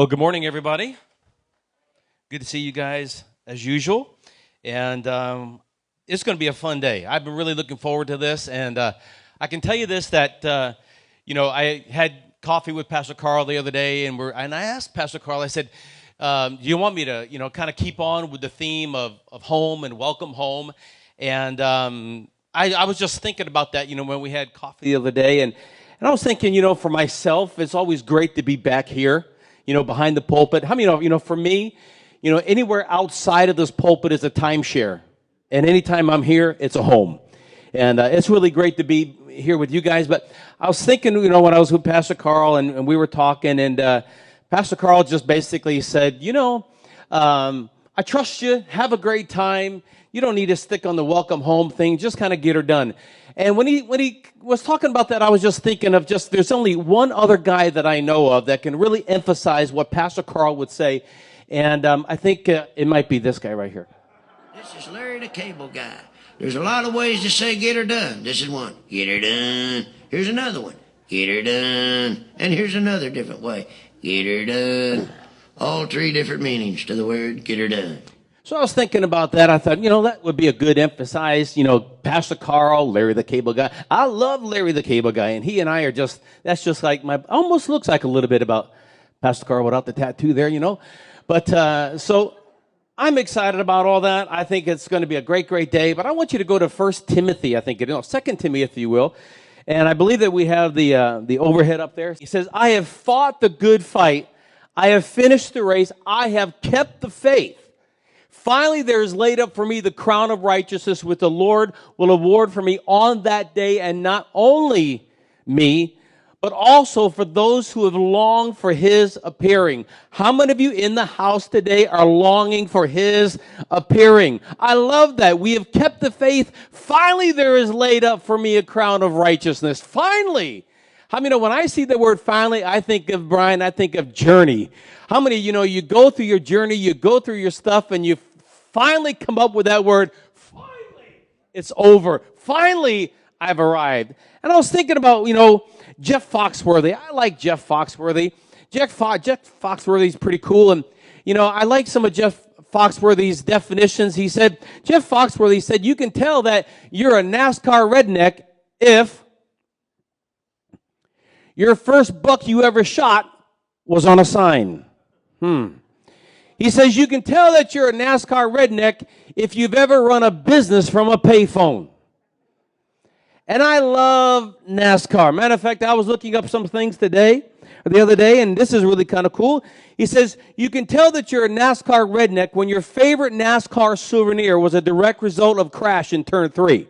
Well, good morning, everybody. Good to see you guys as usual. And it's going to be a fun day. I've been really looking forward to this. And I can tell you this, that, I had coffee with Pastor Carl the other day, and I asked Pastor Carl, I said, do you want me to, kind of keep on with the theme of home and welcome home? And I was just thinking about that, when we had coffee the other day. And I was thinking, for myself, it's always great to be back here, behind the pulpit. How many for me, anywhere outside of this pulpit is a timeshare. And anytime I'm here, it's a home. And it's really great to be here with you guys. But I was thinking, when I was with Pastor Carl and we were talking, and Pastor Carl just basically said, I trust you. Have a great time. You don't need to stick on the welcome home thing. Just kind of get her done. And when he was talking about that, I was just thinking of there's only one other guy that I know of that can really emphasize what Pastor Carl would say. And I think it might be this guy right here. This is Larry the Cable Guy. There's a lot of ways to say get her done. This is one. Get her done. Here's another one. Get her done. And here's another different way. Get her done. All three different meanings to the word get her done. So I was thinking about that. I thought, that would be a good emphasis. Pastor Carl, Larry the Cable Guy. I love Larry the Cable Guy, and he and I are that's just like almost looks like a little bit about Pastor Carl without the tattoo there, But so I'm excited about all that. I think it's going to be a great, great day. But I want you to go to 1 Timothy, I think, 2 Timothy, if you will. And I believe that we have the overhead up there. He says, I have fought the good fight. I have finished the race. I have kept the faith. Finally, there is laid up for me the crown of righteousness, which the Lord will award for me on that day, and not only me, but also for those who have longed for his appearing. How many of you in the house today are longing for his appearing? I love that. We have kept the faith. Finally, there is laid up for me a crown of righteousness. Finally. How many know when I see the word finally, I think of Brian, I think of journey. How many, you go through your journey, you go through your stuff, and you finally come up with that word, finally, it's over. Finally, I've arrived. And I was thinking about, Jeff Foxworthy. I like Jeff Foxworthy. Jeff Foxworthy's pretty cool. And, I like some of Jeff Foxworthy's definitions. Jeff Foxworthy said, you can tell that you're a NASCAR redneck if your first buck you ever shot was on a sign. He says you can tell that you're a NASCAR redneck if you've ever run a business from a payphone. And I love NASCAR. Matter of fact, I was looking up some things the other day, and this is really kind of cool. He says you can tell that you're a NASCAR redneck when your favorite NASCAR souvenir was a direct result of crash in turn 3.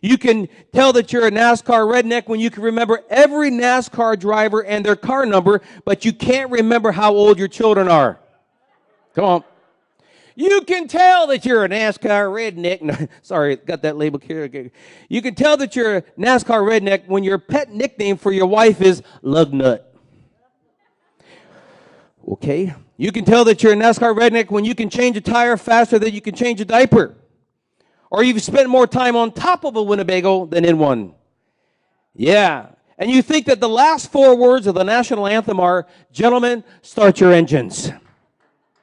You can tell that you're a NASCAR redneck when you can remember every NASCAR driver and their car number, but you can't remember how old your children are. Come on. You can tell that you're a NASCAR redneck. No, sorry, got that label here. You can tell that you're a NASCAR redneck when your pet nickname for your wife is Lugnut. Okay. You can tell that you're a NASCAR redneck when you can change a tire faster than you can change a diaper. Or you've spent more time on top of a Winnebago than in one. Yeah. And you think that the last 4 words of the national anthem are, gentlemen, start your engines.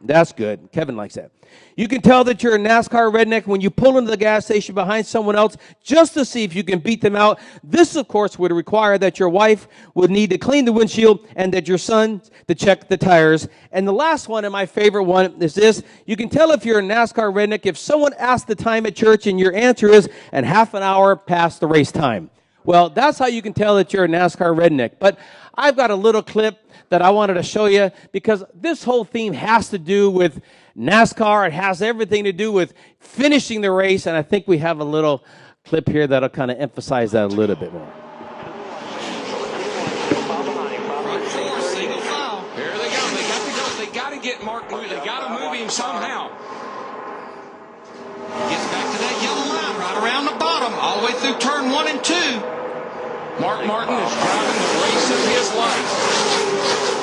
That's good. Kevin likes that. You can tell that you're a NASCAR redneck when you pull into the gas station behind someone else just to see if you can beat them out. This, of course, would require that your wife would need to clean the windshield and that your son to check the tires. And the last one, and my favorite one, is this. You can tell if you're a NASCAR redneck if someone asks the time at church and your answer is, and half an hour past the race time. Well, that's how you can tell that you're a NASCAR redneck. But I've got a little clip that I wanted to show you because this whole theme has to do with NASCAR. It has everything to do with finishing the race, and I think we have a little clip here that'll kind of emphasize that a little bit more. Single file. Here they go. They got to go. They got to get Mark moving. They got to move him somehow. Gets back to that yellow line right around the bottom, all the way through turn 1 and 2. Mark Martin is driving the race of his life.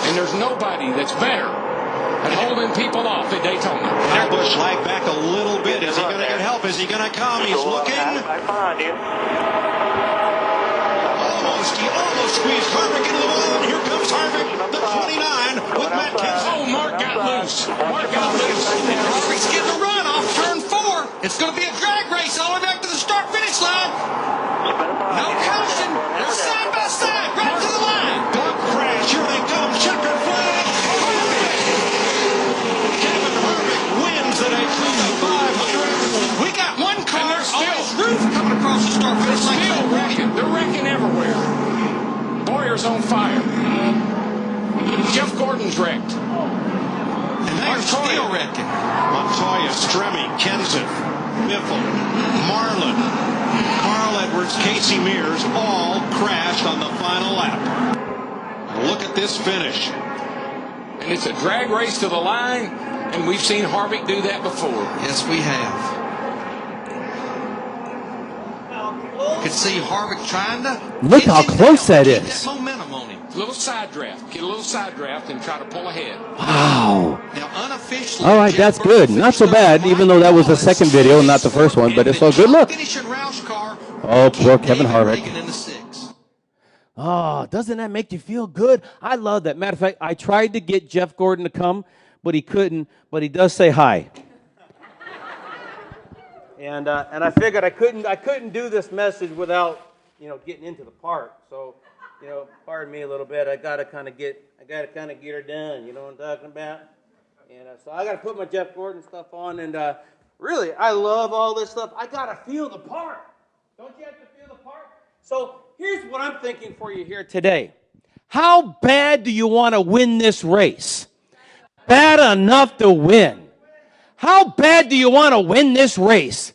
And there's nobody that's better at holding people off at Daytona. Bush lagged back a little bit. Is he going to get help? Is he going to come? He's looking. He almost squeezed Harvick into the wall, and here comes Harvick, the 29, goes. Mark out loose. And Harvick's getting a run off turn 4. It's going to be a drag race all the way back to the start-finish line. No caution. They're side by side, right to the line. Dog crash. Here they come. Checkered flag. Kevin Harvick wins at a 500. We got one car on his roof coming across the start-finish line. Still wrecking. They're wrecking everywhere. Boyer's on fire. Jeff Gordon's wrecked. And they're still wrecking. Montoya, Stremme, Kenseth, Biffle, Marlin, Carl Edwards, Casey Mears all crashed on the final lap. Look at this finish. And it's a drag race to the line, and we've seen Harvick do that before. Yes, we have. You could see Harvick trying to Look how close that is. That momentum on him. Little side draft. Get a little side draft and try to pull ahead. Wow. Now, unofficially, All right, that's good. Not so bad, even though that was the second video, not the first one, but it's a good look. Oh, poor Kevin Harvick. Oh, doesn't that make you feel good? I love that. Matter of fact, I tried to get Jeff Gordon to come, but he couldn't, but he does say hi. And I figured I couldn't do this message without, getting into the part. So, pardon me a little bit. I gotta kind of get her done. You know what I'm talking about? And so I gotta put my Jeff Gordon stuff on. And really, I love all this stuff. I gotta feel the part. Don't you have to feel the part? So here's what I'm thinking for you here today. How bad do you want to win this race? Bad enough to win. How bad do you want to win this race?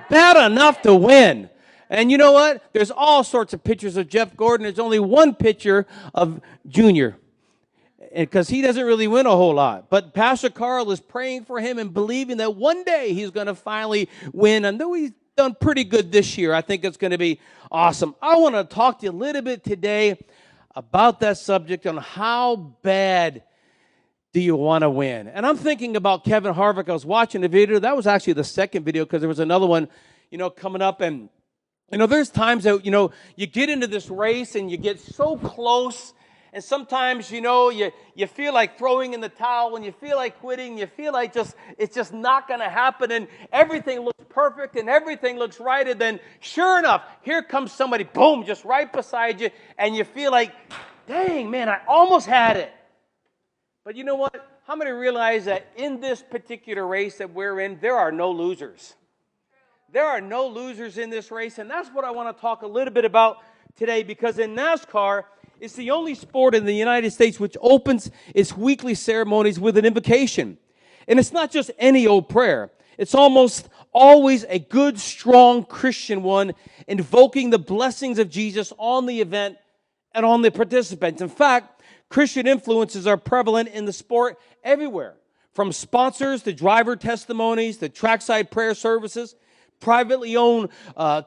Bad enough to win. And you know what? There's all sorts of pictures of Jeff Gordon. There's only one picture of Junior, because he doesn't really win a whole lot. But Pastor Carl is praying for him and believing that one day he's going to finally win. And though he's done pretty good this year, I think it's going to be awesome. I want to talk to you a little bit today about that subject on how bad do you want to win? And I'm thinking about Kevin Harvick. I was watching the video. That was actually the second video, because there was another one, coming up. And, there's times that, you get into this race and you get so close. And sometimes, you feel like throwing in the towel, and you feel like quitting. You feel like it's just not going to happen. And everything looks perfect and everything looks right. And then sure enough, here comes somebody, boom, just right beside you. And you feel like, dang, man, I almost had it. But you know what? How many realize that in this particular race that we're in, there are no losers? There are no losers in this race, and that's what I want to talk a little bit about today, because in NASCAR, it's the only sport in the United States which opens its weekly ceremonies with an invocation. And it's not just any old prayer. It's almost always a good, strong Christian one, invoking the blessings of Jesus on the event and on the participants. In fact, Christian influences are prevalent in the sport everywhere, from sponsors to driver testimonies to trackside prayer services. Privately owned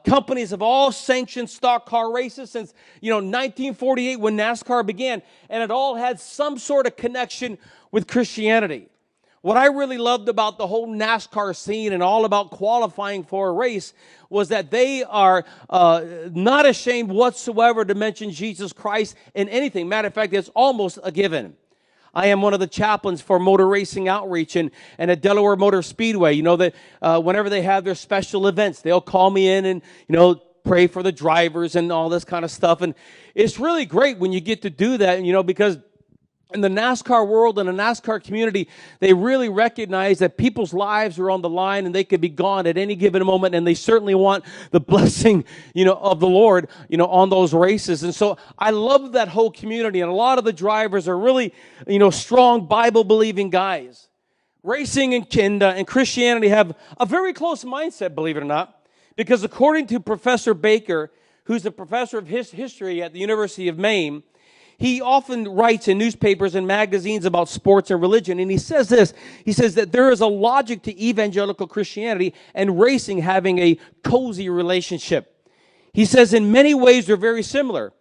companies have all sanctioned stock car races since 1948 when NASCAR began, and it all had some sort of connection with Christianity. What I really loved about the whole NASCAR scene and all about qualifying for a race was that they are not ashamed whatsoever to mention Jesus Christ in anything. Matter of fact, it's almost a given. I am one of the chaplains for motor racing outreach and at Delaware Motor Speedway. That whenever they have their special events, they'll call me in and, pray for the drivers and all this kind of stuff. And it's really great when you get to do that, because in the NASCAR world and the NASCAR community, they really recognize that people's lives are on the line and they could be gone at any given moment, and they certainly want the blessing, of the Lord, on those races. And so I love that whole community, and a lot of the drivers are really, strong Bible-believing guys. Racing and Christianity have a very close mindset, believe it or not, because according to Professor Baker, who's a professor of history at the University of Maine, he often writes in newspapers and magazines about sports and religion, and he says this. He says that there is a logic to evangelical Christianity and racing having a cozy relationship. He says in many ways they're very similar.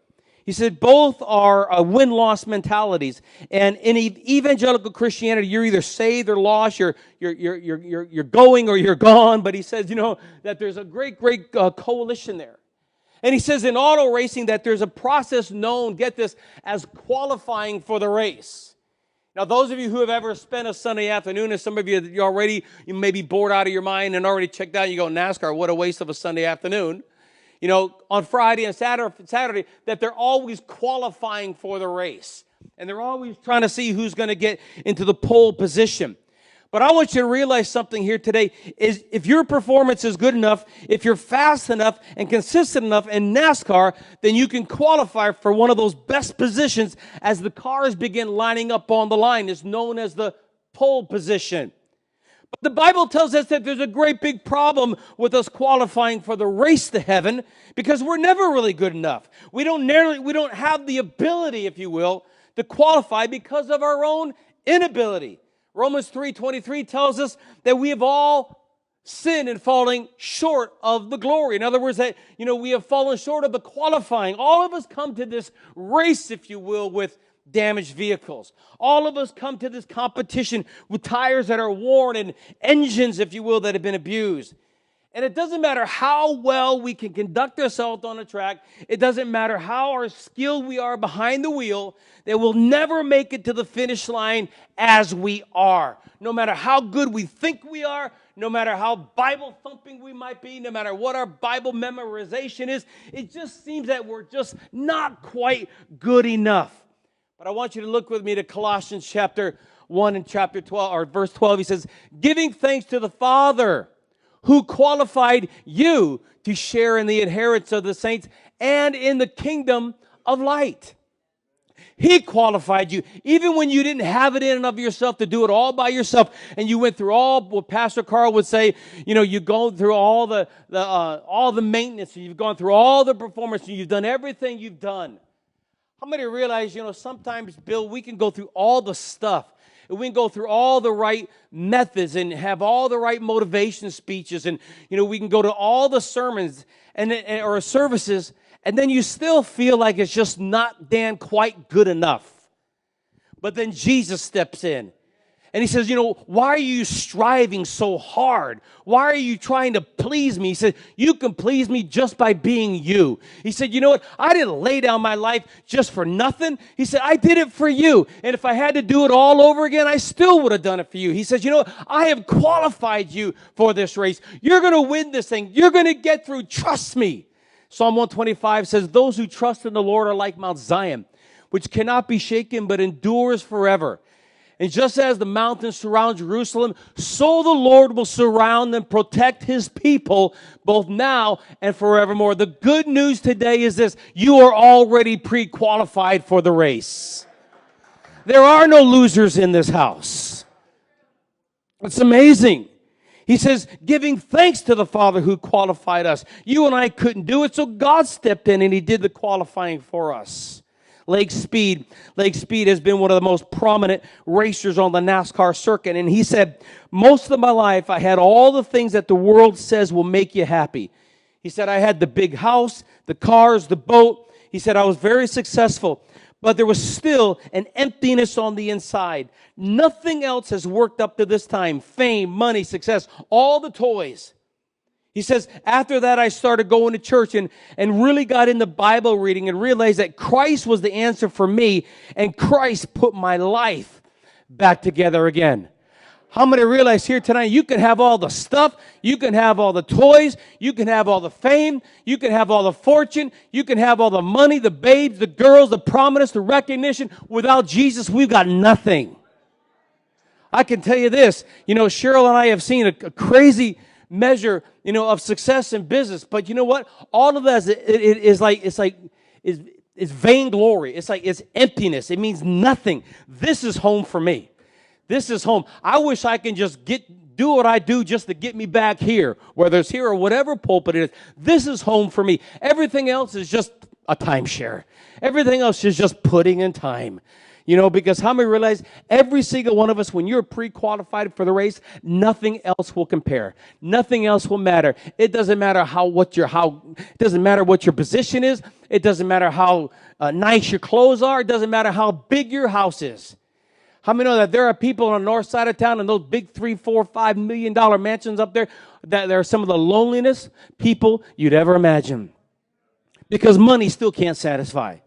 He said both are win-loss mentalities, and in evangelical Christianity, you're either saved or lost. You're going or you're gone. But he says, that there's a great coalition there. And he says in auto racing that there's a process known, get this, as qualifying for the race. Now, those of you who have ever spent a Sunday afternoon, and some of you, you may be bored out of your mind and already checked out, you go, NASCAR, what a waste of a Sunday afternoon. You know, on Friday and Saturday, that they're always qualifying for the race. And they're always trying to see who's going to get into the pole position. But I want you to realize something here today is if your performance is good enough, if you're fast enough and consistent enough in NASCAR, then you can qualify for one of those best positions as the cars begin lining up on the line. It's known as the pole position. But the Bible tells us that there's a great big problem with us qualifying for the race to heaven because we're never really good enough. We don't have the ability, if you will, to qualify because of our own inability. Romans 3:23 tells us that we have all sinned and falling short of the glory. In other words, that, we have fallen short of the qualifying. All of us come to this race, if you will, with damaged vehicles. All of us come to this competition with tires that are worn and engines, if you will, that have been abused. And it doesn't matter how well we can conduct ourselves on a track. It doesn't matter how skilled we are behind the wheel. That we'll never make it to the finish line as we are. No matter how good we think we are, no matter how Bible thumping we might be, no matter what our Bible memorization is, it just seems that we're just not quite good enough. But I want you to look with me to Colossians chapter 1 and chapter 12, or verse 12. He says, giving thanks to the Father who qualified you to share in the inheritance of the saints and in the kingdom of light. He qualified you, even when you didn't have it in and of yourself to do it all by yourself, and you went through all what Pastor Carl would say. You've gone through all the maintenance, and you've gone through all the performance, and you've done everything you've done. How many realize, sometimes, Bill, we can go through all the stuff. We can go through all the right methods and have all the right motivation speeches, and we can go to all the sermons or services, and then you still feel like it's just not quite good enough. But then Jesus steps in. And he says, why are you striving so hard? Why are you trying to please me? He said, you can please me just by being you. He said, you know what? I didn't lay down my life just for nothing. He said, I did it for you. And if I had to do it all over again, I still would have done it for you. He says, I have qualified you for this race. You're going to win this thing. You're going to get through. Trust me. Psalm 125 says, those who trust in the Lord are like Mount Zion, which cannot be shaken but endures forever. And just as the mountains surround Jerusalem, so the Lord will surround and protect his people both now and forevermore. The good news today is this: you are already pre-qualified for the race. There are no losers in this house. It's amazing. He says, giving thanks to the Father who qualified us. You and I couldn't do it, so God stepped in and he did the qualifying for us. Lake Speed has been one of the most prominent racers on the NASCAR circuit. And he said, most of my life, I had all the things that the world says will make you happy. He said, I had the big house, the cars, the boat. He said, I was very successful, but there was still an emptiness on the inside. Nothing else has worked up to this time. Fame, money, success, all the toys. He says, after that, I started going to church and really got into Bible reading and realized that Christ was the answer for me, and Christ put my life back together again. How many realize here tonight you can have all the stuff, you can have all the toys, you can have all the fame, you can have all the fortune, you can have all the money, the babes, the girls, the prominence, the recognition. Without Jesus, we've got nothing. I can tell you this, Cheryl and I have seen a crazy measure, of success in business. But you know what? All of that is vainglory. It's emptiness. It means nothing. This is home for me. This is home. I wish I can just do what I do just to get me back here, whether it's here or whatever pulpit it is. This is home for me. Everything else is just a timeshare. Everything else is just putting in time. Because how many realize every single one of us, when you're pre-qualified for the race, nothing else will compare. Nothing else will matter. It doesn't matter it doesn't matter what your position is. It doesn't matter how nice your clothes are. It doesn't matter how big your house is. How many know that there are people on the north side of town in those big $3, $4, $5 million mansions up there that they're some of the loneliest people you'd ever imagine? Because money still can't satisfy.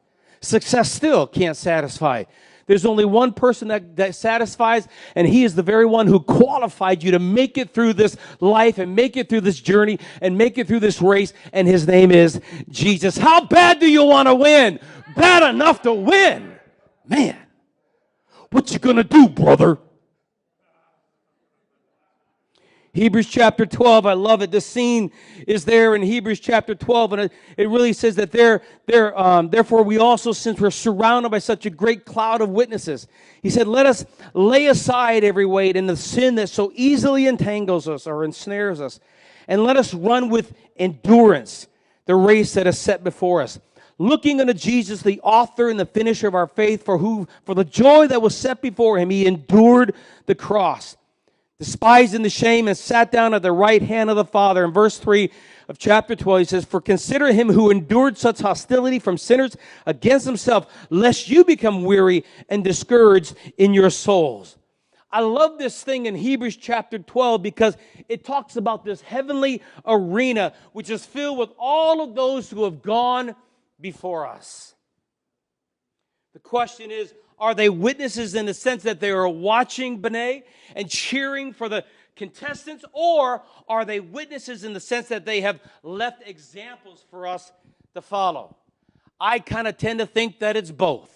Success still can't satisfy. There's only one person that satisfies, and he is the very one who qualified you to make it through this life and make it through this journey and make it through this race, and his name is Jesus. How bad do you want to win? Bad enough to win. Man, what you gonna do, brother? Hebrews chapter 12, I love it. This scene is there in Hebrews chapter 12, and it really says that therefore we also, since we're surrounded by such a great cloud of witnesses, he said, let us lay aside every weight and the sin that so easily entangles us or ensnares us, and let us run with endurance the race that is set before us, looking unto Jesus, the author and the finisher of our faith, for the joy that was set before him, he endured the cross, despising the shame, and sat down at the right hand of the Father. In verse 3 of chapter 12, he says, for consider him who endured such hostility from sinners against himself, lest you become weary and discouraged in your souls. I love this thing in Hebrews chapter 12 because it talks about this heavenly arena, which is filled with all of those who have gone before us. The question is, are they witnesses in the sense that they are watching B'nai and cheering for the contestants, or are they witnesses in the sense that they have left examples for us to follow? I kind of tend to think that it's both.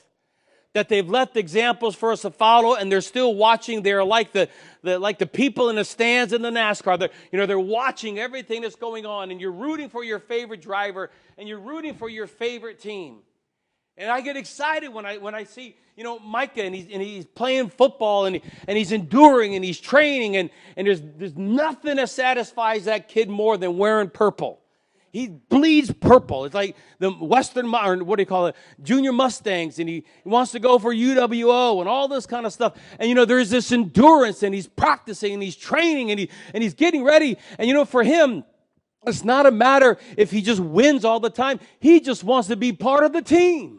That they've left examples for us to follow, and they're still watching. They're like the people in the stands in the NASCAR. They're watching everything that's going on, and you're rooting for your favorite driver, and you're rooting for your favorite team. And I get excited when I see, Micah, and he's playing football, and he's enduring, and he's training, and there's nothing that satisfies that kid more than wearing purple. He bleeds purple. It's like the Junior Mustangs, and he wants to go for UWO and all this kind of stuff. And, there's this endurance, and he's practicing, and he's training, and he's getting ready. And, for him, it's not a matter if he just wins all the time. He just wants to be part of the team.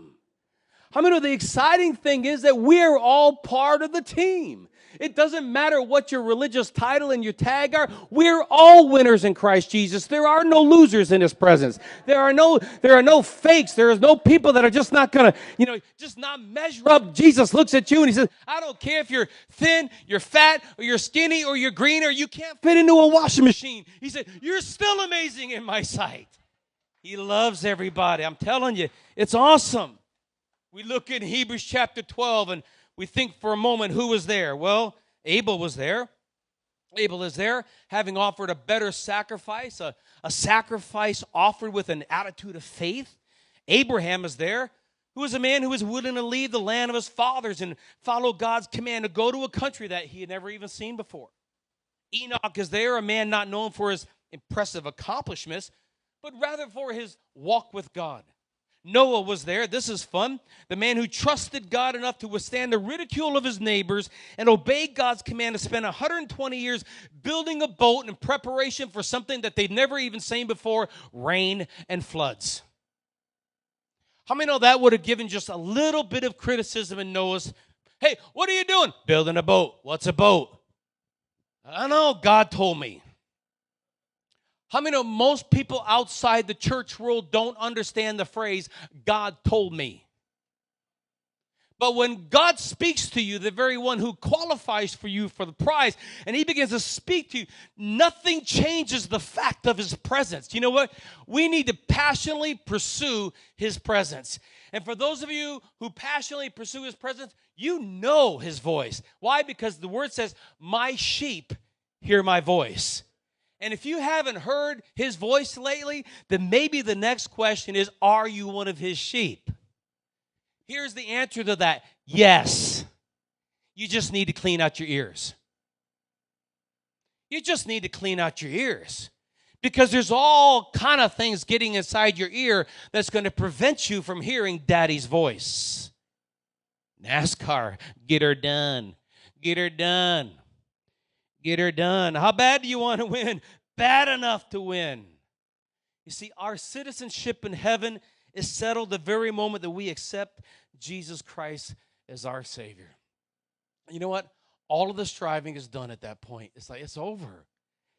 How many know the exciting thing is that we're all part of the team? It doesn't matter what your religious title and your tag are. We're all winners in Christ Jesus. There are no losers in his presence. There are no fakes. There is no people that are just not going to, just not measure up. Jesus looks at you and he says, I don't care if you're thin, you're fat, or you're skinny, or you're green, or you can't fit into a washing machine. He said, you're still amazing in my sight. He loves everybody. I'm telling you, it's awesome. We look in Hebrews chapter 12 and we think for a moment, who was there? Well, Abel was there. Abel is there, having offered a better sacrifice, a sacrifice offered with an attitude of faith. Abraham is there, who was a man who was willing to leave the land of his fathers and follow God's command to go to a country that he had never even seen before. Enoch is there, a man not known for his impressive accomplishments, but rather for his walk with God. Noah was there. This is fun. The man who trusted God enough to withstand the ridicule of his neighbors and obeyed God's command to spend 120 years building a boat in preparation for something that they'd never even seen before, rain and floods. How many know that would have given just a little bit of criticism in Noah's, hey, what are you doing? Building a boat. What's a boat? I don't know. God told me. How many know most people outside the church world don't understand the phrase, God told me? But when God speaks to you, the very one who qualifies for you for the prize, and he begins to speak to you, nothing changes the fact of his presence. You know what? We need to passionately pursue his presence. And for those of you who passionately pursue his presence, you know his voice. Why? Because the word says, my sheep hear my voice. And if you haven't heard his voice lately, then maybe the next question is, are you one of his sheep? Here's the answer to that. Yes. You just need to clean out your ears. You just need to clean out your ears. Because there's all kind of things getting inside your ear that's going to prevent you from hearing Daddy's voice. NASCAR, get her done. Get her done. Get her done. How bad do you want to win? Bad enough to win. You see, our citizenship in heaven is settled the very moment that we accept Jesus Christ as our Savior. You know what? All of the striving is done at that point. It's like, it's over.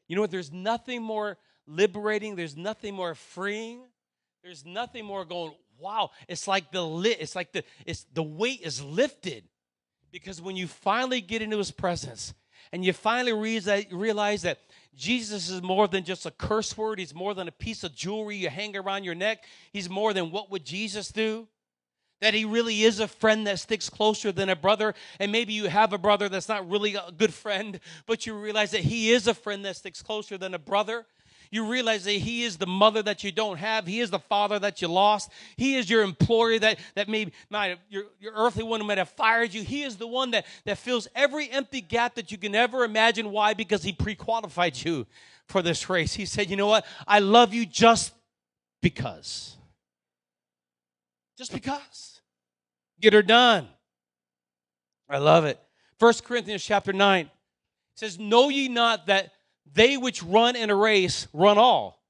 You know what? There's nothing more liberating. There's nothing more freeing. There's nothing more going, wow. It's like the weight is lifted. Because when you finally get into his presence and you finally realize that Jesus is more than just a curse word. He's more than a piece of jewelry you hang around your neck. He's more than what would Jesus do. That he really is a friend that sticks closer than a brother. And maybe you have a brother that's not really a good friend, but you realize that he is a friend that sticks closer than a brother. You realize that he is the mother that you don't have. He is the father that you lost. He is your employer that maybe your earthly one might have fired you. He is the one that fills every empty gap that you can ever imagine. Why? Because he pre-qualified you for this race. He said, you know what? I love you just because. Just because. Get her done. I love it. 1 Corinthians chapter 9 says, know ye not that they which run in a race run all,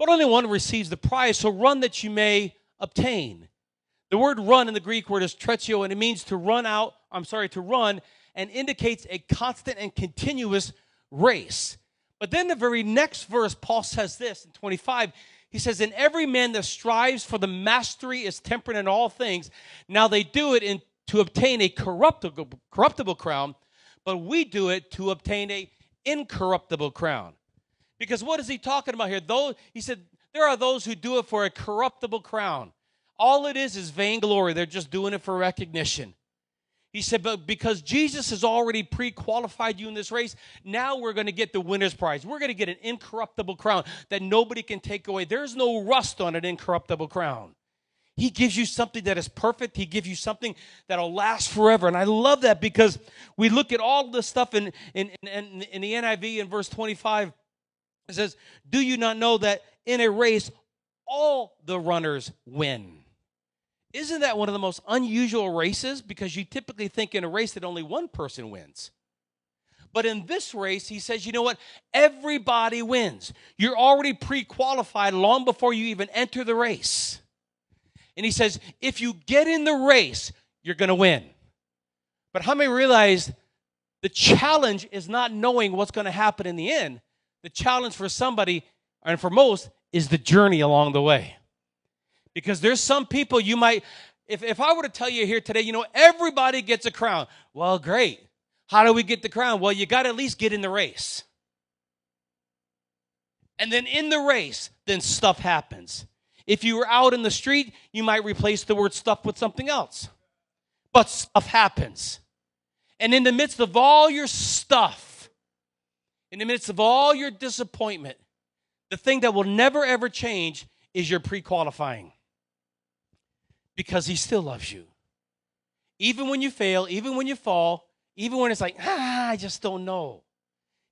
but only one receives the prize. So run that you may obtain. The word run in the Greek word is trecho, and it means to run and indicates a constant and continuous race. But then the very next verse, Paul says this in 25. He says, and every man that strives for the mastery is temperate in all things. Now they do it to obtain a corruptible crown, but we do it to obtain a incorruptible crown. Because what is he talking about here? He said, there are those who do it for a corruptible crown. All it is vainglory. They're just doing it for recognition. He said, but because Jesus has already pre-qualified you in this race, now we're going to get the winner's prize. We're going to get an incorruptible crown that nobody can take away. There's no rust on an incorruptible crown. He gives you something that is perfect. He gives you something that will last forever. And I love that because we look at all this stuff in the NIV in verse 25. It says, do you not know that in a race, all the runners win? Isn't that one of the most unusual races? Because you typically think in a race that only one person wins. But in this race, he says, you know what? Everybody wins. You're already pre-qualified long before you even enter the race. And he says, if you get in the race, you're going to win. But how many realize the challenge is not knowing what's going to happen in the end? The challenge for somebody, and for most, is the journey along the way. Because there's some people you might, if I were to tell you here today, you know, everybody gets a crown. Well, great. How do we get the crown? Well, you got to at least get in the race. And then in the race, then stuff happens. If you were out in the street, you might replace the word stuff with something else. But stuff happens. And in the midst of all your stuff, in the midst of all your disappointment, the thing that will never, ever change is your pre-qualifying. Because he still loves you. Even when you fail, even when you fall, even when it's like, I just don't know.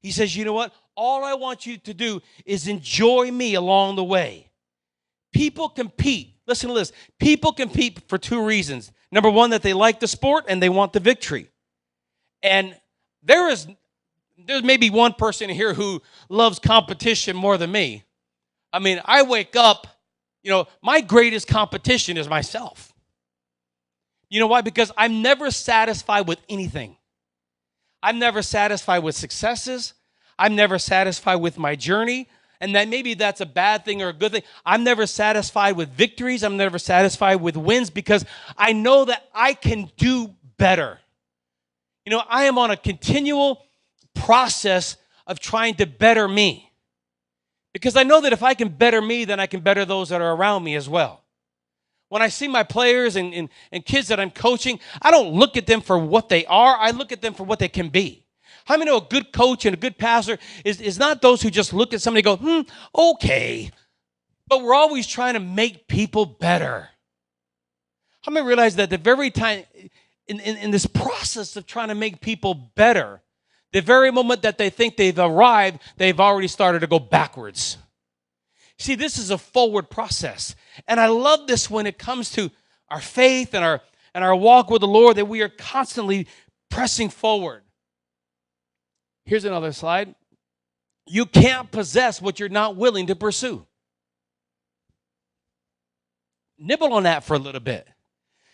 He says, you know what? All I want you to do is enjoy me along the way. People compete. Listen to this. People compete for two reasons. Number one, that they like the sport and they want the victory. And there's maybe one person here who loves competition more than me. I mean, I wake up, you know, my greatest competition is myself. You know why? Because I'm never satisfied with anything. I'm never satisfied with successes. I'm never satisfied with my journey. And that maybe that's a bad thing or a good thing. I'm never satisfied with victories. I'm never satisfied with wins because I know that I can do better. You know, I am on a continual process of trying to better me. Because I know that if I can better me, then I can better those that are around me as well. When I see my players and kids that I'm coaching, I don't look at them for what they are. I look at them for what they can be. How many know a good coach and a good pastor is not those who just look at somebody and go, okay. But we're always trying to make people better. How many realize that the very time, in this process of trying to make people better, the very moment that they think they've arrived, they've already started to go backwards. See, this is a forward process. And I love this when it comes to our faith and our walk with the Lord, that we are constantly pressing forward. Here's another slide. You can't possess what you're not willing to pursue. Nibble on that for a little bit.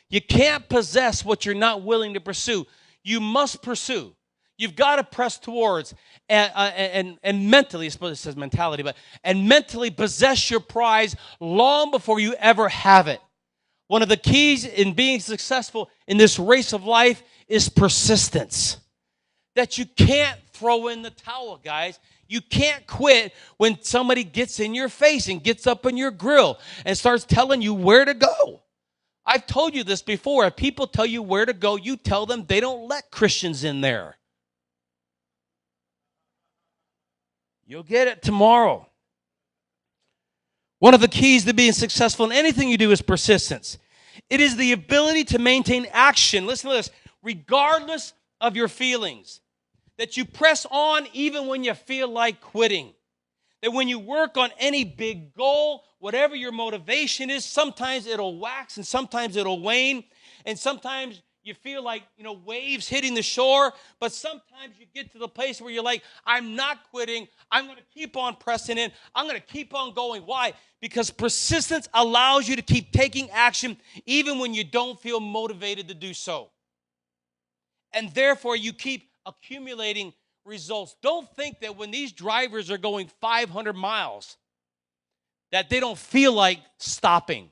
You can't possess what you're not willing to pursue. You must pursue. You've got to press towards and mentally, I suppose it says mentality, and mentally possess your prize long before you ever have it. One of the keys in being successful in this race of life is persistence. That you can't throw in the towel, guys. You can't quit when somebody gets in your face and gets up in your grill and starts telling you where to go. I've told you this before. If people tell you where to go, you tell them they don't let Christians in there. You'll get it tomorrow. One of the keys to being successful in anything you do is persistence. It is the ability to maintain action, listen to this, regardless of your feelings. That you press on even when you feel like quitting. That when you work on any big goal, whatever your motivation is, sometimes it'll wax and sometimes it'll wane. And sometimes you feel like, waves hitting the shore. But sometimes you get to the place where you're like, I'm not quitting. I'm going to keep on pressing in. I'm going to keep on going. Why? Because persistence allows you to keep taking action even when you don't feel motivated to do so. And therefore, you keep accumulating results. Don't think that when these drivers are going 500 miles, that they don't feel like stopping.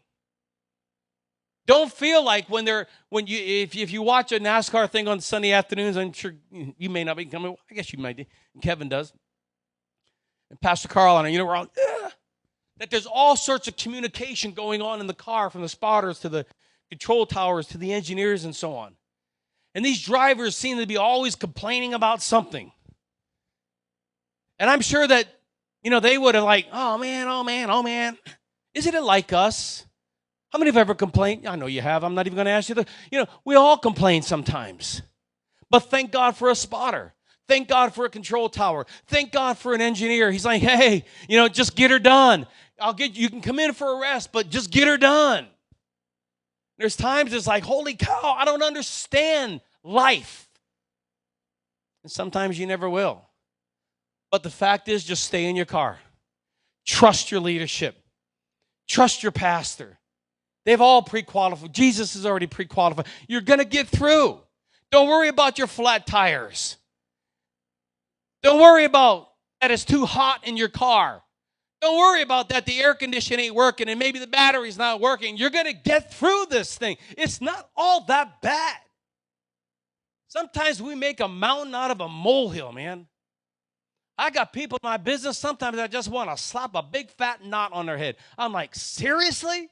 Don't feel like if you watch a NASCAR thing on Sunday afternoons, I'm sure you may not be coming. I guess you might do. Kevin does. And Pastor Carl and I, we're all, that there's all sorts of communication going on in the car, from the spotters to the control towers to the engineers and so on. And these drivers seem to be always complaining about something. And I'm sure that, they would have like, oh man. Isn't it like us? How many have ever complained? I know you have. I'm not even going to ask you. We all complain sometimes. But thank God for a spotter. Thank God for a control tower. Thank God for an engineer. He's like, hey, just get her done. You can come in for a rest, but just get her done. There's times it's like, holy cow, I don't understand life. And sometimes you never will. But the fact is, just stay in your car. Trust your leadership. Trust your pastor. They've all pre-qualified. Jesus is already pre-qualified. You're going to get through. Don't worry about your flat tires. Don't worry about that it's too hot in your car. Don't worry about that the air conditioning ain't working and maybe the battery's not working. You're going to get through this thing. It's not all that bad. Sometimes we make a mountain out of a molehill, man. I got people in my business, sometimes I just want to slap a big fat knot on their head. I'm like, seriously?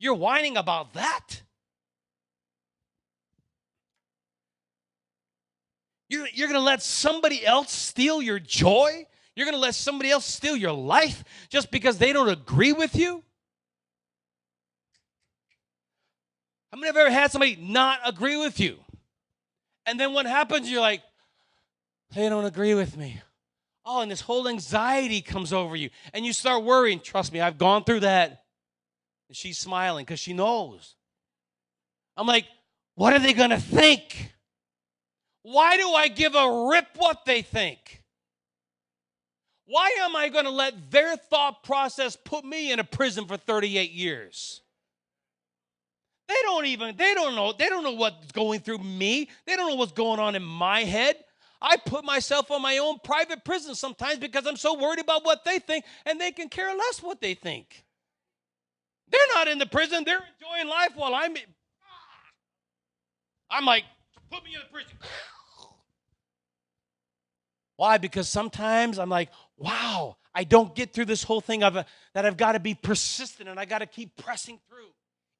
You're whining about that? You're going to let somebody else steal your joy? You're going to let somebody else steal your life just because they don't agree with you? How many have ever had somebody not agree with you? And then what happens? You're like, they don't agree with me. Oh, and this whole anxiety comes over you. And you start worrying. Trust me, I've gone through that. And she's smiling because she knows. I'm like, what are they going to think? Why do I give a rip what they think? Why am I going to let their thought process put me in a prison for 38 years? They don't know what's going through me. They don't know what's going on in my head. I put myself on my own private prison sometimes because I'm so worried about what they think, and they can care less what they think. They're not in the prison. They're enjoying life while I'm like, put me in the prison. Why? Because sometimes I'm like, wow, I don't get through this whole thing that I've got to be persistent and I got to keep pressing through,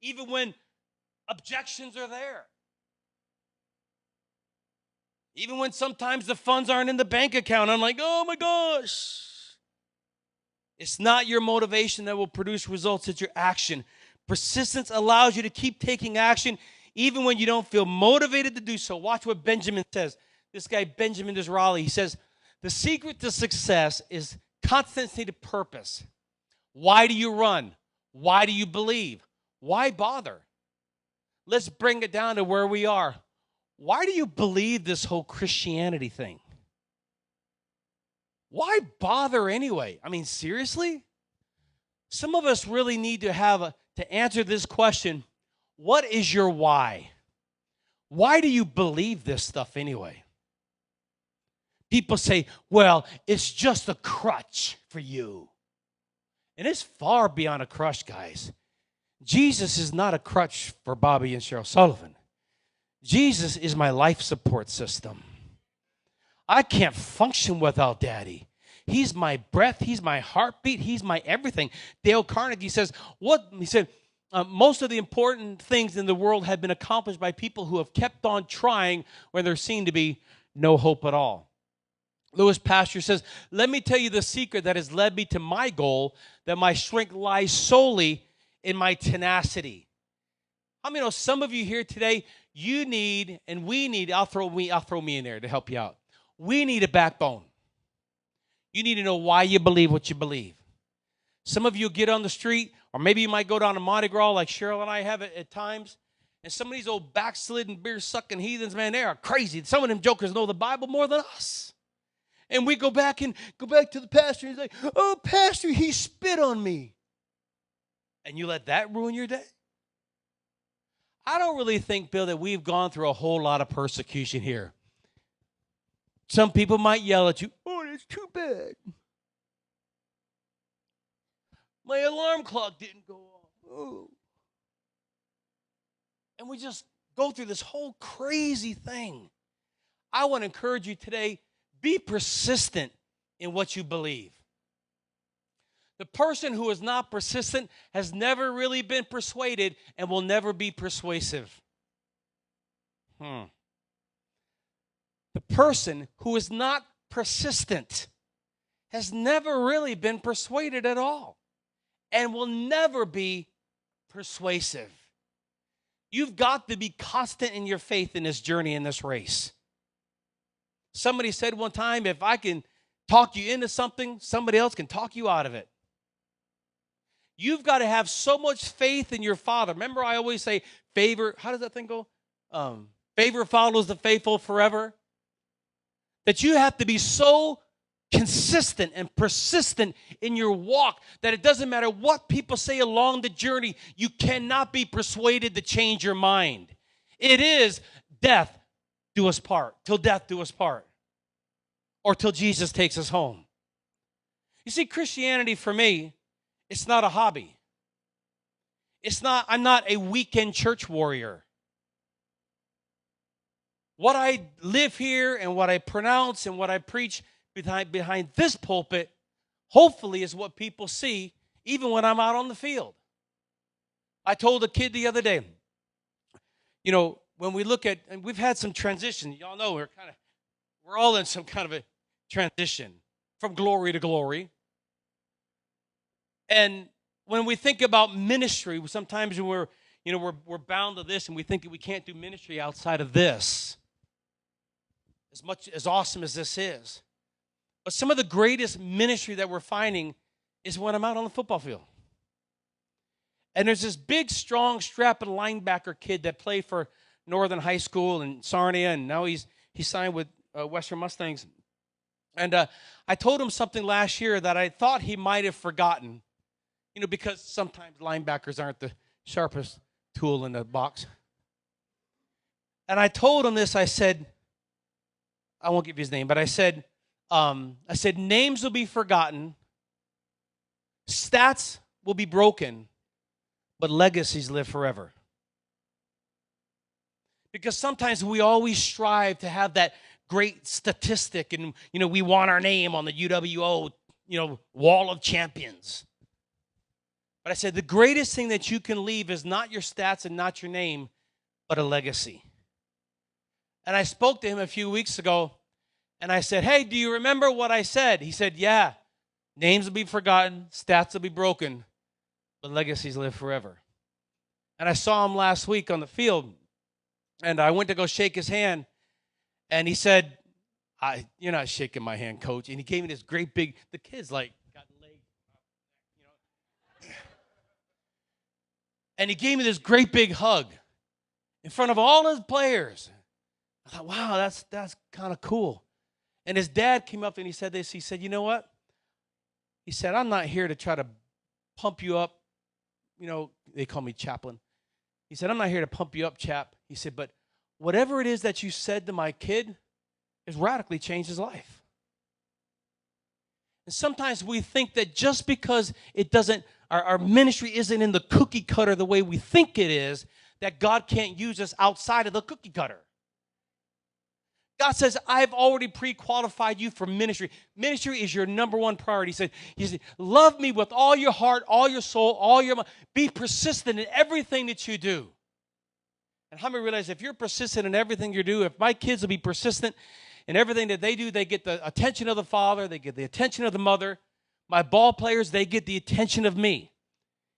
even when objections are there. Even when sometimes the funds aren't in the bank account, I'm like, oh my gosh. It's not your motivation that will produce results, it's your action. Persistence allows you to keep taking action even when you don't feel motivated to do so. Watch what Benjamin says. This guy, Benjamin Disraeli, he says, the secret to success is constancy to purpose. Why do you run? Why do you believe? Why bother? Let's bring it down to where we are. Why do you believe this whole Christianity thing? Why bother anyway? I mean, seriously? Some of us really need to to answer this question. What is your why? Why do you believe this stuff anyway? People say, well, it's just a crutch for you. And it's far beyond a crutch, guys. Jesus is not a crutch for Bobby and Cheryl Sullivan. Jesus is my life support system. I can't function without Daddy. He's my breath. He's my heartbeat. He's my everything. Dale Carnegie says, most of the important things in the world have been accomplished by people who have kept on trying when there seemed to be no hope at all. Louis Pasteur says, let me tell you the secret that has led me to my goal, that my strength lies solely in my tenacity. How many know some of you here today, you need, and we need, I'll throw me in there to help you out. We need a backbone. You need to know why you believe what you believe. Some of you get on the street, or maybe you might go down to Mardi Gras like Cheryl and I have at times, and some of these old backslidden, beer-sucking heathens, man, they are crazy. Some of them jokers know the Bible more than us. And we go back to the pastor, and he's like, oh, pastor, he spit on me. And you let that ruin your day? I don't really think, Bill, that we've gone through a whole lot of persecution here. Some people might yell at you, oh, that's too bad. My alarm clock didn't go off. Oh. And we just go through this whole crazy thing. I want to encourage you today, be persistent in what you believe. The person who is not persistent has never really been persuaded and will never be persuasive. The person who is not persistent has never really been persuaded at all and will never be persuasive. You've got to be constant in your faith in this journey, in this race. Somebody said one time, if I can talk you into something, somebody else can talk you out of it. You've got to have so much faith in your Father. Remember, I always say favor, how does that thing go? Favor follows the faithful forever. That you have to be so consistent and persistent in your walk that it doesn't matter what people say along the journey, you cannot be persuaded to change your mind. It is death do us part, till death do us part, or till Jesus takes us home. You see, Christianity for me, it's not a hobby. I'm not a weekend church warrior. What I live here and what I pronounce and what I preach behind this pulpit, hopefully is what people see even when I'm out on the field. I told a kid the other day, when we look at, and we've had some transition, y'all know we're all in some kind of a transition from glory to glory. And when we think about ministry, sometimes we're bound to this and we think that we can't do ministry outside of this. As awesome as this is. But some of the greatest ministry that we're finding is when I'm out on the football field. And there's this big, strong, strapping linebacker kid that played for Northern High School in Sarnia, and now he signed with Western Mustangs. And I told him something last year that I thought he might have forgotten, because sometimes linebackers aren't the sharpest tool in the box. And I told him this. I said, I won't give you his name, but I said, names will be forgotten, stats will be broken, but legacies live forever. Because sometimes we always strive to have that great statistic, and we want our name on the UWO, wall of champions. But I said the greatest thing that you can leave is not your stats and not your name, but a legacy. And I spoke to him a few weeks ago, and I said, hey, do you remember what I said? He said, yeah, names will be forgotten, stats will be broken, but legacies live forever. And I saw him last week on the field, and I went to go shake his hand, and he said, you're not shaking my hand, coach. And he gave me this great big, the kid's like, got legs, And he gave me this great big hug in front of all his players. I thought, wow, that's kind of cool. And his dad came up and he said this. He said, you know what? He said, I'm not here to try to pump you up. They call me chaplain. He said, I'm not here to pump you up, chap. He said, but whatever it is that you said to my kid has radically changed his life. And sometimes we think that just because it doesn't, our ministry isn't in the cookie cutter the way we think it is, that God can't use us outside of the cookie cutter. God says, I've already pre-qualified you for ministry. Ministry is your number one priority. He said, love me with all your heart, all your soul, all your mind. Be persistent in everything that you do. And how many realize if you're persistent in everything you do, if my kids will be persistent in everything that they do, they get the attention of the father, they get the attention of the mother. My ball players, they get the attention of me.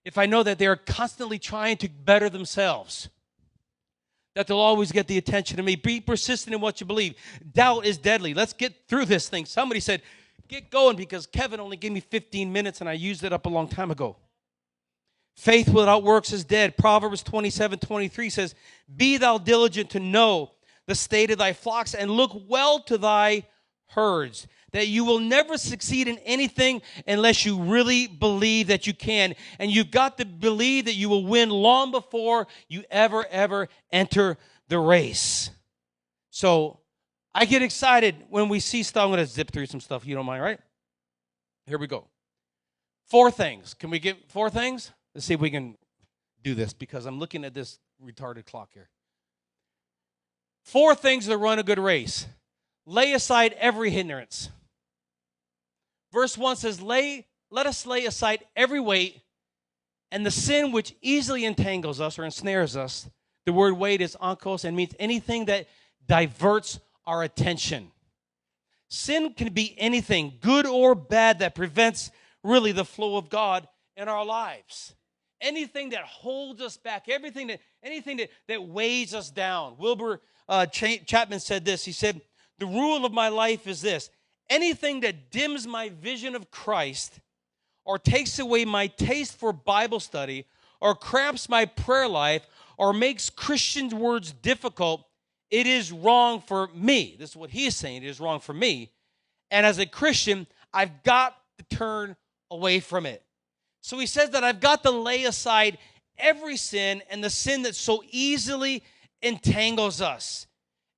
If I know that they're constantly trying to better themselves, that they'll always get the attention of me. Be persistent in what you believe. Doubt is deadly. Let's get through this thing. Somebody said, get going, because Kevin only gave me 15 minutes and I used it up a long time ago. Faith without works is dead. Proverbs 27:23 says, be thou diligent to know the state of thy flocks and look well to thy herds, that you will never succeed in anything unless you really believe that you can. And you've got to believe that you will win long before you ever enter the race. So I get excited when we see stuff. I'm going to zip through some stuff, if you don't mind, right? Here we go. 4 things. Can we get 4 things? Let's see if we can do this, because I'm looking at this retarded clock here. 4 things that run a good race. Lay aside every hindrance. Verse 1 says, let us lay aside every weight and the sin which easily entangles us or ensnares us. The word weight is onkos and means anything that diverts our attention. Sin can be anything, good or bad, that prevents really the flow of God in our lives. Anything that holds us back, anything that weighs us down. Wilbur Chapman said this. He said, the rule of my life is this: anything that dims my vision of Christ or takes away my taste for Bible study or cramps my prayer life or makes Christian words difficult, it is wrong for me. This is what he is saying. It is wrong for me. And as a Christian, I've got to turn away from it. So he says that I've got to lay aside every sin and the sin that so easily entangles us.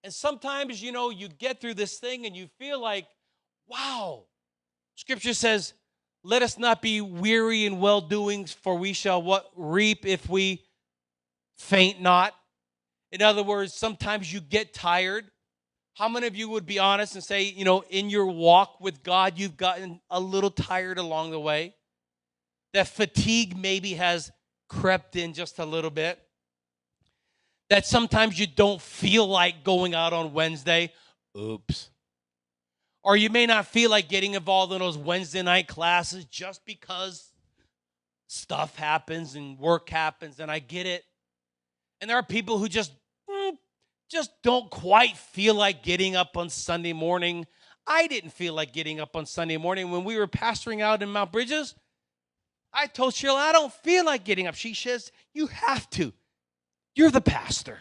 And sometimes, you get through this thing and you feel like, wow. Scripture says, let us not be weary in well-doing, for we shall what? Reap if we faint not. In other words, sometimes you get tired. How many of you would be honest and say, in your walk with God, you've gotten a little tired along the way? That fatigue maybe has crept in just a little bit. That sometimes you don't feel like going out on Wednesday. Oops. Or you may not feel like getting involved in those Wednesday night classes just because stuff happens and work happens, and I get it. And there are people who just don't quite feel like getting up on Sunday morning. I didn't feel like getting up on Sunday morning when we were pastoring out in Mount Bridges. I told Cheryl, I don't feel like getting up. She says, you have to. You're the pastor.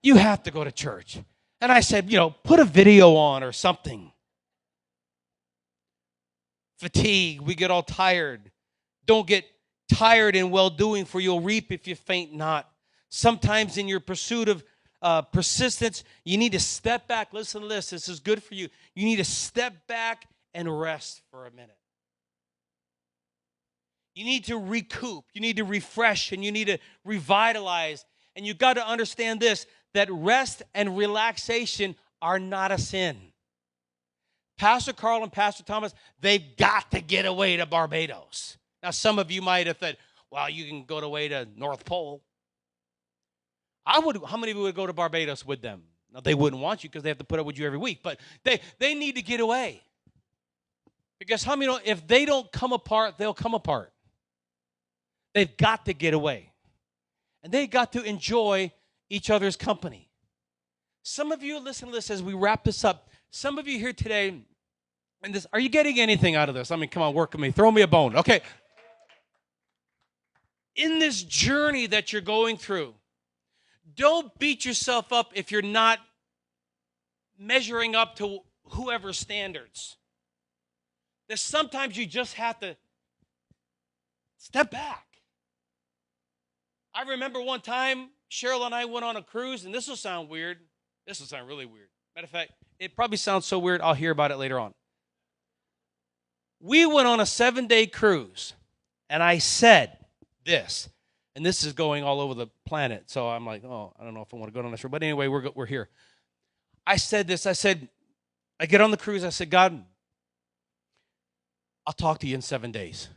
You have to go to church. And I said, put a video on or something. Fatigue, we get all tired. Don't get tired in well-doing, for you'll reap if you faint not. Sometimes in your pursuit of persistence, you need to step back. Listen to this. This is good for you. You need to step back and rest for a minute. You need to recoup. You need to refresh, and you need to revitalize. And you've got to understand this, that rest and relaxation are not a sin. Pastor Carl and Pastor Thomas, they've got to get away to Barbados. Now, some of you might have said, well, you can go away to North Pole. How many of you would go to Barbados with them? Now, they wouldn't want you because they have to put up with you every week, but they need to get away. Because how many know if they don't come apart, they'll come apart. They've got to get away. And they've got to enjoy each other's company. Some of you, listen to this as we wrap this up. Some of you here today, are you getting anything out of this? I mean, come on, work with me. Throw me a bone. Okay. In this journey that you're going through, don't beat yourself up if you're not measuring up to whoever's standards. That sometimes you just have to step back. I remember one time, Cheryl and I went on a cruise, and this will sound weird. This will sound really weird. Matter of fact, it probably sounds so weird, I'll hear about it later on. We went on a 7-day cruise, and I said this, And this is going all over the planet. So I'm like, oh, I don't know if I want to go down this road. But anyway, we're here. I said this. I said, I get on the cruise. I said, God, I'll talk to you in 7 days.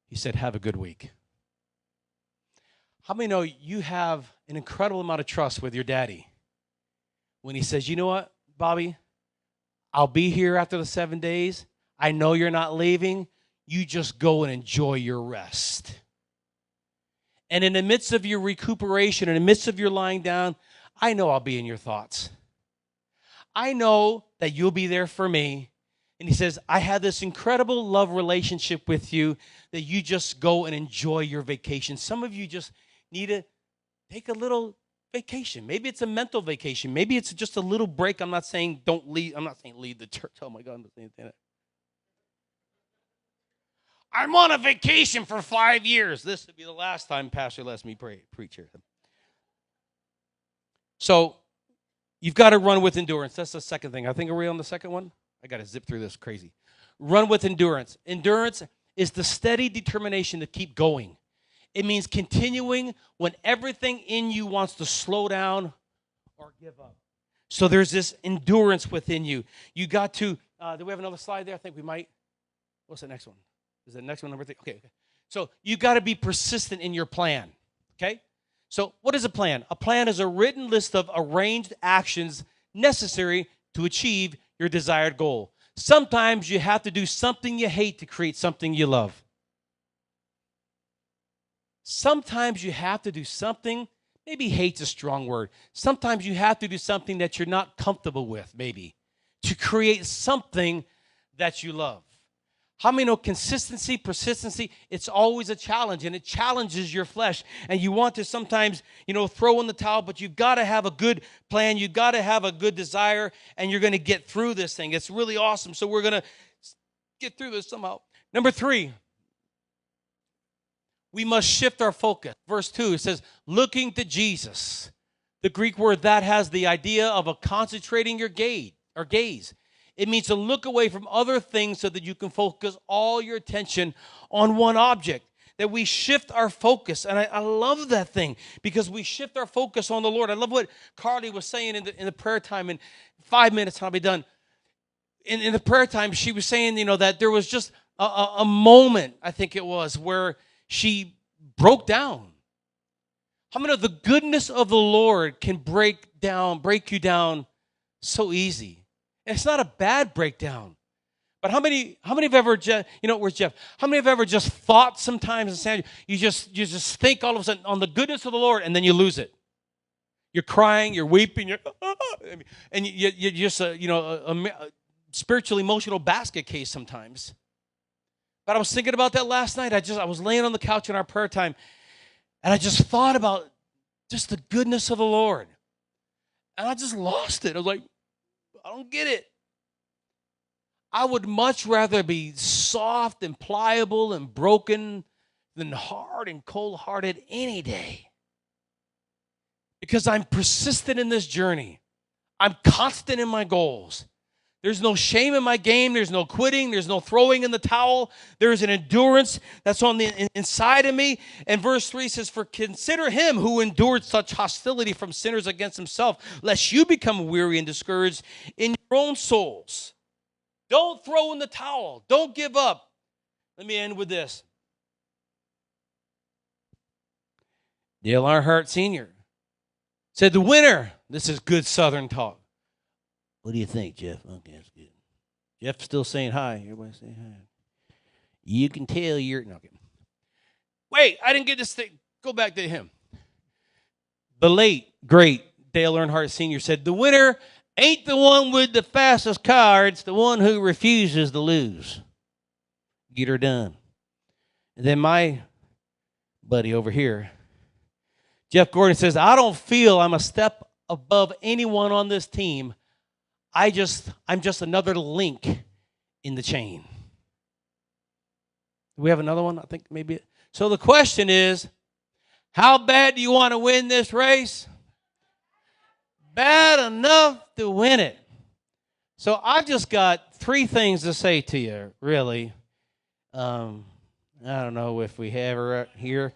He said, have a good week. How many know you have an incredible amount of trust with your daddy when he says, you know what, Bobby, I'll be here after the 7 days. I know you're not leaving. You just go and enjoy your rest. And in the midst of your recuperation, in the midst of your lying down, I know I'll be in your thoughts. I know that you'll be there for me. And he says, I have this incredible love relationship with you that you just go and enjoy your vacation. Some of you just need to take a little vacation. Maybe it's a mental vacation. Maybe it's just a little break. I'm not saying don't leave. I'm not saying leave the church. Oh, my God. I'm not saying that. I'm on a vacation for 5 years. This would be the last time Pastor lets me preach here. So you've got to run with endurance. That's the second thing. I think, are we on the second one? I got to zip through this crazy. Run with endurance. Endurance is the steady determination to keep going. It means continuing when everything in you wants to slow down or give up. So there's this endurance within you. You got to, do we have another slide there? I think we might. What's the next one? Is the next one number 3? Okay. So you got to be persistent in your plan. Okay? So what is a plan? A plan is a written list of arranged actions necessary to achieve your desired goal. Sometimes you have to do something you hate to create something you love. Sometimes you have to do something, maybe hate's a strong word. Sometimes you have to do something that you're not comfortable with, maybe, to create something that you love. How many know consistency, persistency, it's always a challenge, and it challenges your flesh. And you want to sometimes, throw in the towel, but you've got to have a good plan. You've got to have a good desire, and you're going to get through this thing. It's really awesome. So we're going to get through this somehow. Number 3, we must shift our focus. Verse 2, it says, looking to Jesus. The Greek word that has the idea of a concentrating your gaze. It means to look away from other things so that you can focus all your attention on one object. That we shift our focus. And I love that thing because we shift our focus on the Lord. I love what Carly was saying in the prayer time. In 5 minutes, I'll be done. In the prayer time, she was saying, that there was just a moment, I think it was, where she broke down. How many of the goodness of the Lord can break you down so easy? And it's not a bad breakdown. But how many have ever, where's Jeff? How many have ever just thought sometimes, and you just think all of a sudden on the goodness of the Lord, and then you lose it. You're crying, you're weeping, and you're just a spiritual, emotional basket case sometimes. But I was thinking about that last night. I was laying on the couch in our prayer time, and I just thought about just the goodness of the Lord. And I just lost it. I was like, I don't get it. I would much rather be soft and pliable and broken than hard and cold-hearted any day. Because I'm persistent in this journey. I'm constant in my goals. There's no shame in my game. There's no quitting. There's no throwing in the towel. There's an endurance that's on the inside of me. And verse 3 says, for consider him who endured such hostility from sinners against himself, lest you become weary and discouraged in your own souls. Don't throw in the towel. Don't give up. Let me end with this. Dale Earnhardt Sr. said, the winner, this is good Southern talk. What do you think, Jeff? Okay, that's good. Jeff's still saying hi. Everybody say hi. You can tell you're... No, okay. Wait, I didn't get this thing. Go back to him. The late, great Dale Earnhardt Sr. said, the winner ain't the one with the fastest car. It's the one who refuses to lose. Get her done. And then my buddy over here, Jeff Gordon, says, I don't feel I'm a step above anyone on this team. I'm just another link in the chain. Do we have another one? I think maybe. So the question is, how bad do you want to win this race? Bad enough to win it. So I've just got 3 things to say to you, really. I don't know if we have her here.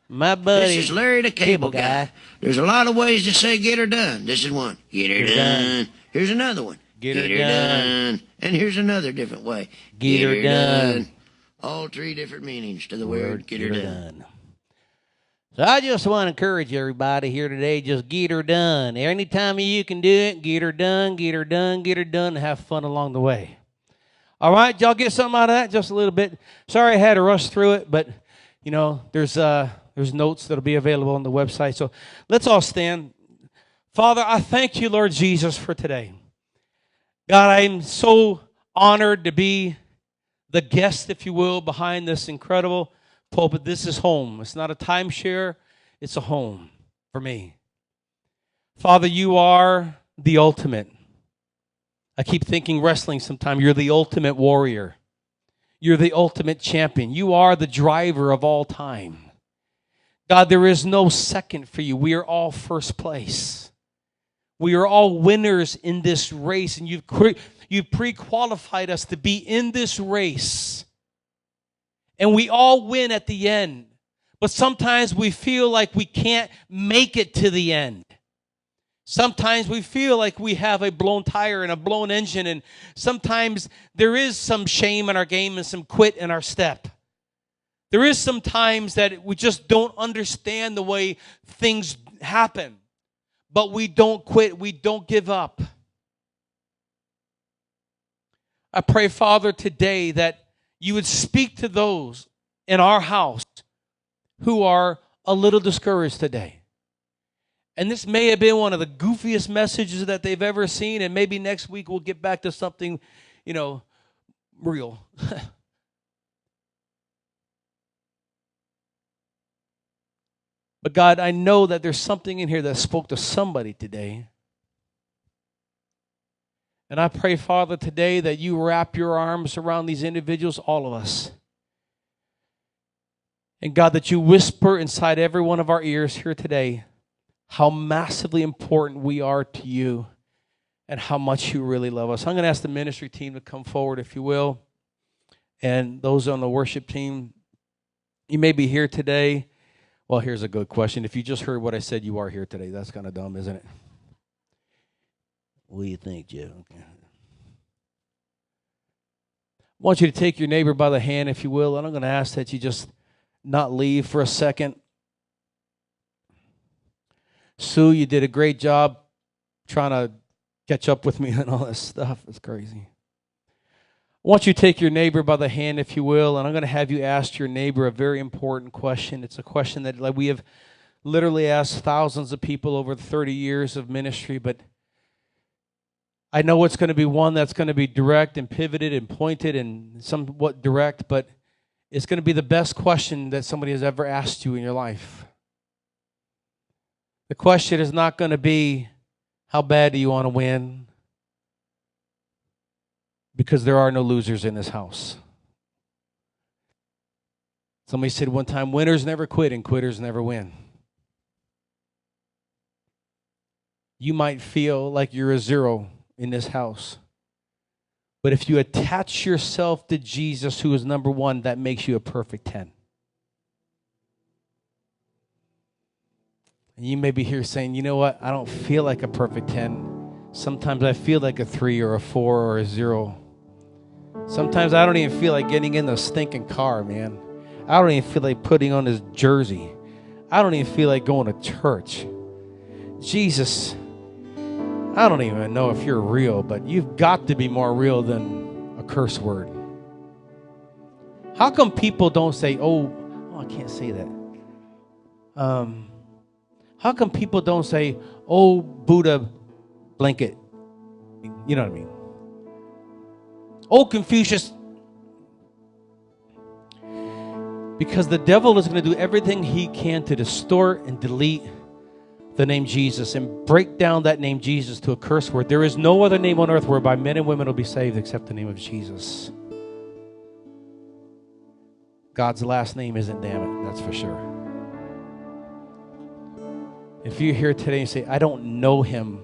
My buddy. This is Larry the Cable Guy. There's a lot of ways to say get her done. This is one. Get her done. Here's another one. Get her done. And here's another different way. Get her done. All three different meanings to the word get her done. So I just want to encourage everybody here today, just get her done. Anytime you can do it, get her done, get her done, get her done, and have fun along the way. All right, y'all get something out of that? Just a little bit. Sorry I had to rush through it, but, you know, there's notes that'll be available on the website. So let's all stand. Father, I thank you, Lord Jesus, for today. God, I'm so honored to be the guest, if you will, behind this incredible pulpit. This is home. It's not a timeshare. It's a home for me. Father, you are the ultimate. I keep thinking wrestling sometimes. You're the ultimate warrior. You're the ultimate champion. You are the driver of all time. God, there is no second for you. We are all first place. We are all winners in this race, and you've pre-qualified us to be in this race. And we all win at the end. But sometimes we feel like we can't make it to the end. Sometimes we feel like we have a blown tire and a blown engine, and sometimes there is some shame in our game and some quit in our step. There is some times that we just don't understand the way things happen. But we don't quit. We don't give up. I pray, Father, today that you would speak to those in our house who are a little discouraged today. And this may have been one of the goofiest messages that they've ever seen, and maybe next week we'll get back to something, real. But God, I know that there's something in here that spoke to somebody today. And I pray, Father, today that you wrap your arms around these individuals, all of us. And God, that you whisper inside every one of our ears here today how massively important we are to you and how much you really love us. I'm going to ask the ministry team to come forward, if you will. And those on the worship team, you may be here today. Well, here's a good question. If you just heard what I said, you are here today. That's kind of dumb, isn't it? What do you think, Joe? Okay. I want you to take your neighbor by the hand, if you will, and I'm going to ask that you just not leave for a second. Sue, you did a great job trying to catch up with me and all this stuff. It's crazy. I want you to take your neighbor by the hand, if you will, and I'm going to have you ask your neighbor a very important question. It's a question that we have literally asked thousands of people over the 30 years of ministry, but I know it's going to be one that's going to be direct and pivoted and pointed and somewhat direct, but it's going to be the best question that somebody has ever asked you in your life. The question is not going to be, how bad do you want to win? Because there are no losers in this house. Somebody said one time, winners never quit and quitters never win. You might feel like you're a zero in this house. But if you attach yourself to Jesus, who is number one, that makes you a perfect 10. And you may be here saying, you know what, I don't feel like a perfect 10. Sometimes I feel like a 3 or a 4 or a 0. Sometimes I don't even feel like getting in the stinking car, man. I don't even feel like putting on this jersey. I don't even feel like going to church. Jesus, I don't even know if you're real, but you've got to be more real than a curse word. How come people don't say, oh, I can't say that. How come people don't say, oh, Buddha blanket? You know what I mean? Oh, Confucius. Because the devil is going to do everything he can to distort and delete the name Jesus and break down that name Jesus to a curse word. There is no other name on earth whereby men and women will be saved except the name of Jesus. God's last name isn't damn it, that's for sure. If you're here today and say, I don't know him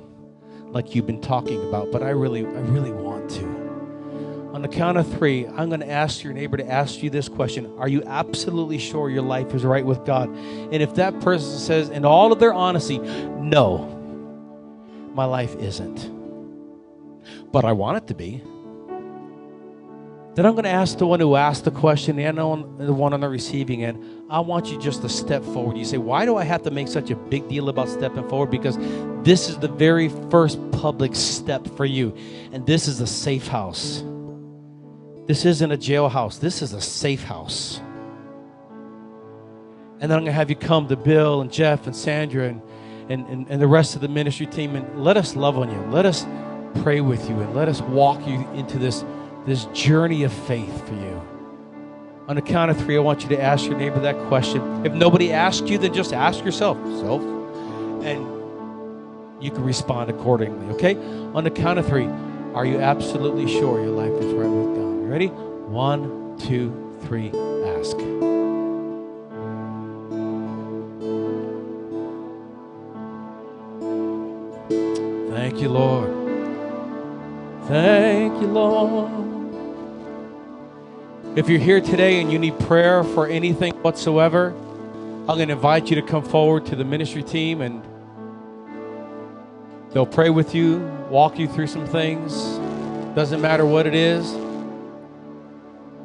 like you've been talking about, but I really want to. On the count of 3, I'm going to ask your neighbor to ask you this question. Are you absolutely sure your life is right with God? And if that person says, in all of their honesty, no, my life isn't, but I want it to be, then I'm going to ask the one who asked the question and the one on the receiving end, I want you just to step forward. You say, why do I have to make such a big deal about stepping forward? Because this is the very first public step for you. And this is a safe house. This isn't a jailhouse. This is a safe house. And then I'm going to have you come to Bill and Jeff and Sandra and the rest of the ministry team, and let us love on you. Let us pray with you, and let us walk you into this journey of faith for you. On the count of 3, I want you to ask your neighbor that question. If nobody asked you, then just ask yourself, and you can respond accordingly, okay? On the count of 3, are you absolutely sure your life is right with God? You ready? 1, 2, 3, ask. Thank you, Lord. Thank you, Lord. If you're here today and you need prayer for anything whatsoever, I'm going to invite you to come forward to the ministry team, and they'll pray with you, walk you through some things. Doesn't matter what it is.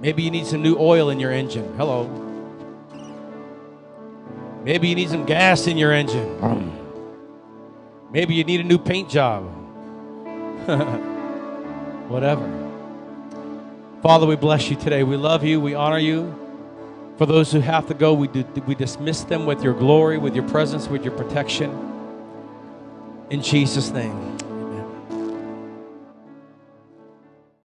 Maybe you need some new oil in your engine. Hello. Maybe you need some gas in your engine. Maybe you need a new paint job. Whatever. Father, we bless you today. We love you. We honor you. For those who have to go, we dismiss them with your glory, with your presence, with your protection. In Jesus' name.